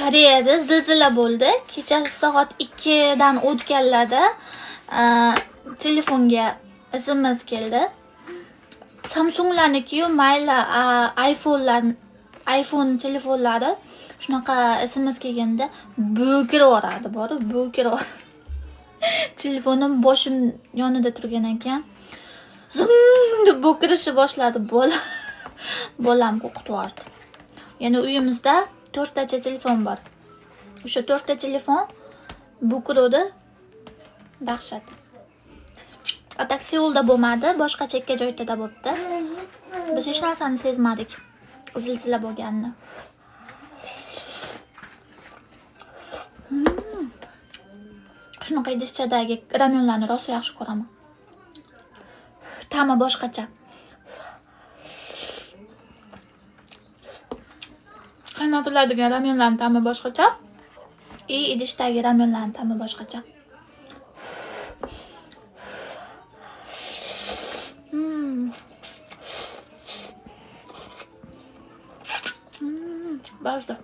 Koreyada zilzila bo'ldi. Kechasi soat 2 dan o'tganlarda telefonga SMS keldi. Samsunglarniki mayli iPhone telefonlari shunaqa SMS kelganda bo'kiraveradi, bo'kiraveradi. Telefonim boshim yonida turgan ekan. Zum deb bo'kirishni boshladi. Bolam qo'rqitib yubordi. Ya'ni uyimizda 4 tacha telefon bor. O'sha 4 ta telefon bo'kirdi. Dahshat. Atak Seulda bo'lmadi, boshqa chekka joyda bo'libdi. Biz hech narsani sezmadik. Zilzila bo'lganini. Shunaqa idishchadagi ramyonlarni rosa yaxshi ko'raman. Ta'mi boshqacha. Qaynatiladigan ramyonlarning ta'mi boshqacha. Idishdagi ramyonlarning ta'mi boshqacha. Ba'zida